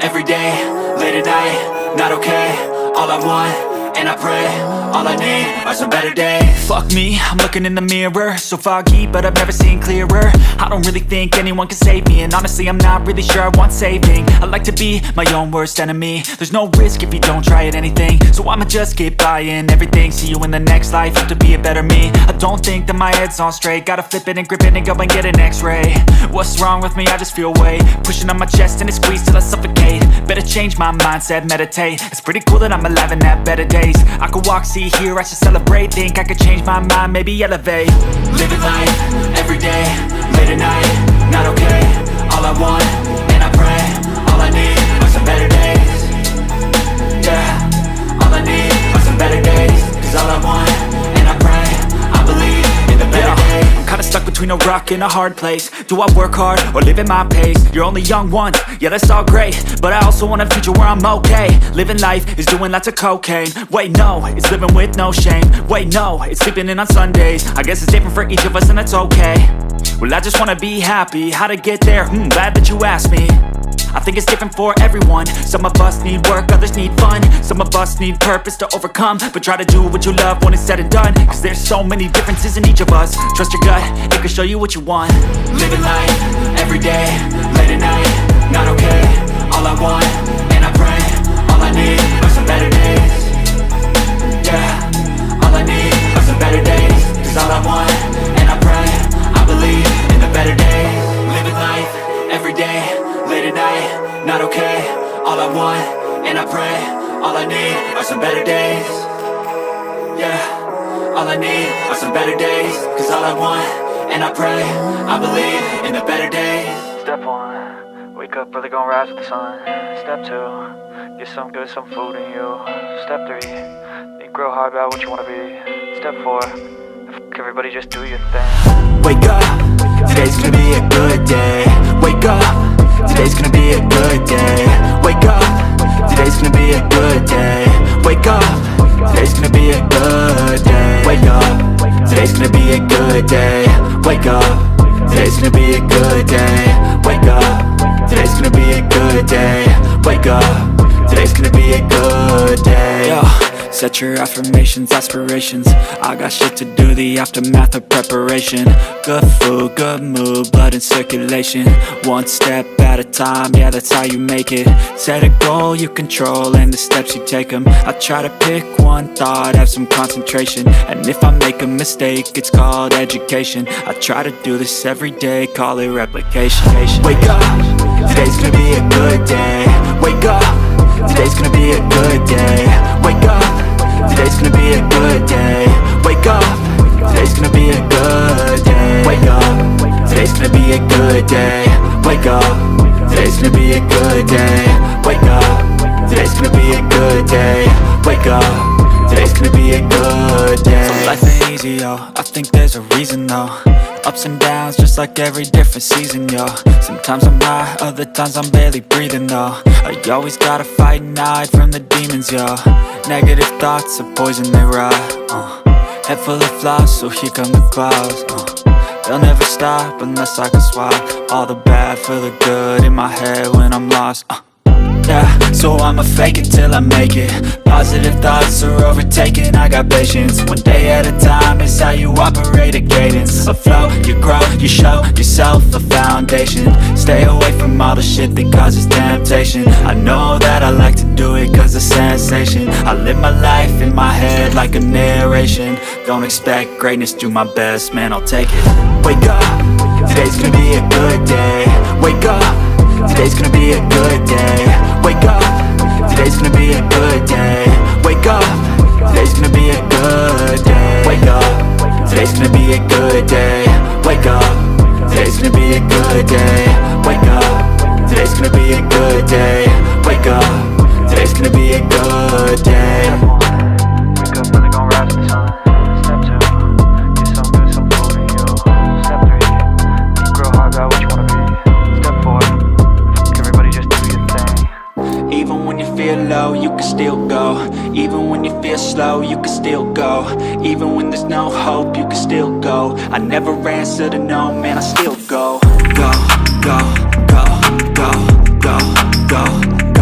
every day, late at night, not okay. All I want, and I pray, all I need are some better days. Fuck me, I'm looking in the mirror, so foggy, but I've never seen clearer. I don't really think anyone can save me, and honestly I'm not really sure I want saving. I like to be my own worst enemy. There's no risk if you don't try at anything, so I'ma just keep buying everything. See you in the next life, have to be a better me. I don't think that my head's on straight, gotta flip it and grip it and go and get an x-ray. What's wrong with me? I just feel weight pushing on my chest and it squeezes till I suffocate. Better change my mindset, meditate. It's pretty cool that I'm alive and have better days. I could walk, see, hear, I should celebrate. Think I could change my mind, maybe elevate. Living life, every day, late at night, not okay. All I want, and I pray, all I need are some better days. Yeah, all I need are some better days. Cause all I want, and I pray, I believe in the better days. I'm kinda stuck between a rock and a hard place. Do I work hard, or live at my pace? You're only young once, yeah that's all great, but I also want a future where I'm okay. Living life is doing lots of cocaine. Wait no, it's living with no shame. Wait no, it's sleeping in on Sundays. I guess it's different for each of us and that's okay. Well I just wanna be happy, how to get there? Glad that you asked me. I think it's different for everyone. Some of us need work, others need fun. Some of us need purpose to overcome. But try to do what you love when it's said and done, cause there's so many differences in each of us. Trust your gut, it can show you what you want. Living life, every day, late at night, not okay. All I want, and I pray, all I need are some better days. Yeah, all I need are some better days. Cause all I want, and I pray, I believe in the better days. Living life, every day, late at night, not okay. All I want, and I pray, all I need are some better days. Yeah, all I need are some better days. Cause all I want, and I pray, I believe in the better days. Step 1, wake up early, gonna rise with the sun. Step 2, get some good, some food in you. Step 3, think real hard about what you wanna be. Step 4, everybody just do your thing. Wake up, today's gonna be a good day. Wake up, today's gonna be a good day. Wake up, today's gonna be a good day. Wake up, today's gonna be a good day. Wake up, today's gonna be a good day. Wake up, today's gonna be a good day. Wake up, today's gonna be a good day. Wake up, today's gonna be a good day. Yo, set your affirmations, aspirations. I got shit to do, the aftermath of preparation. Good food, good mood, blood in circulation. One step at a time, yeah that's how you make it. Set a goal you control and the steps you take them. I try to pick one thought, have some concentration. And if I make a mistake, it's called education. I try to do this every day, call it replication. Wake up, today's gonna be a good day. Wake up, today's gonna be a good day. Wake up, today's gonna be a good day. Wake up, today's gonna be a good day. Wake up, today's gonna be a good day. Wake up, today's gonna be a good day. Wake up, today's gonna be a good day. Wake up, today's gonna be a good day. So life ain't easy, yo, I think there's a reason though. Ups and downs, just like every different season, yo. Sometimes I'm high, other times I'm barely breathing, though. I always gotta fight and hide from the demons, yo. Negative thoughts are poison, they rot. Head full of flies, so here come the clouds. They'll never stop unless I can swap all the bad for the good in my head when I'm lost. Yeah, so I'ma fake it till I make it. Positive thoughts are overtaken, I got patience. One day at a time is how you operate a cadence. A flow, you grow, you show yourself a foundation. Stay away from all the shit that causes temptation. I know that I like to do it cause it's sensation. I live my life in my head like a narration. Don't expect greatness, do my best, man, I'll take it. Wake up, today's gonna be a good day. Wake up, today's gonna be a good day. Wake up, today's gonna be a good day. Wake up, today's gonna be a good day. Wake up, today's gonna be a good day. Wake up, today's gonna be a good day. Wake up, today's gonna be a good day. Wake up, today's gonna be a good day. Wake up early, gonna rise with the sun. Step 2, get some good, some food in you. Step 3, think real hard about what you wanna be. Step 4, everybody just do your thing. Even when you feel low, you can still go. Even when you feel slow, you can still go. Even when there's no hope, you can still go. I never answer to no, man, I still go. Go, go, go, go, go, go, go.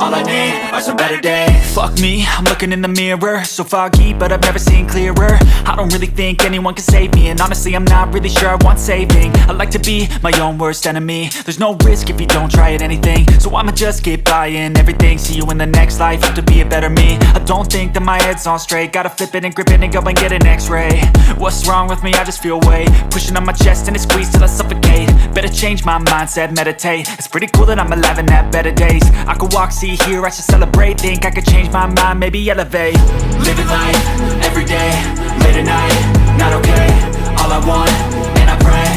all I need are some better days. Fuck me, I'm looking in the mirror, so foggy, but I've never seen clearer. I don't really think anyone can save me, and honestly I'm not really sure I want saving. I like to be my own worst enemy. There's no risk if you don't try at anything, so I'ma just keep buying everything. See you in the next life, have to be a better me. I don't think that my head's on straight, gotta flip it and grip it and go and get an x-ray. What's wrong with me? I just feel weight pushing on my chest and it squeezes till I suffocate. Better change my mindset, meditate. It's pretty cool that I'm alive and have better days. I could walk, see, hear, I should celebrate. Think I could change my mind, maybe elevate. Living life, everyday, late at night, not okay. All I want, and I pray,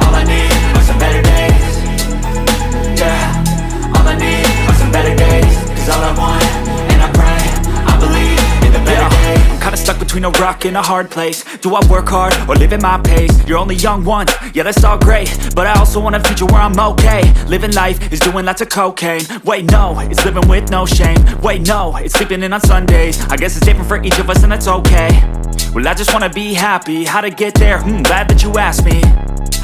all I need are some better days. Yeah, all I need are some better days. Cause all I want, and I pray, I believe in the better days. I'm kinda stuck between a rock and a hard place. Do I work hard or live at my pace? You're only young once, yeah that's all great, but I also want a future where I'm okay. Living life is doing lots of cocaine. Wait no, it's living with no shame. Wait no, it's sleeping in on Sundays. I guess it's different for each of us and that's okay. Well I just wanna be happy, how to get there? Glad that you asked me.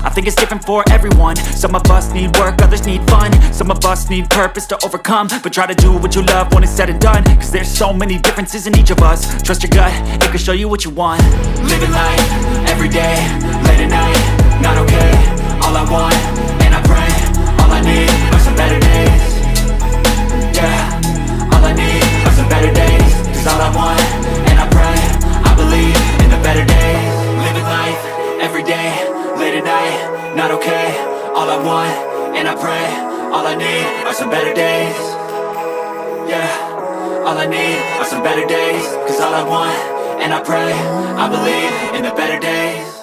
I think it's different for everyone. Some of us need work, others need fun. Some of us need purpose to overcome. But try to do what you love when it's said and done. Cause there's so many differences in each of us. Trust your gut, it can show you what you want. Living life, everyday, late at night, not okay. All I want, and I pray, all I need are some better days. Yeah, all I need are some better days. Cause all I want, and I pray, I believe in the better days. Living life, everyday, late at night, not okay. All I want, and I pray, all I need are some better days. Yeah, all I need are some better days. Cause all I want, and I pray, I believe in the better days.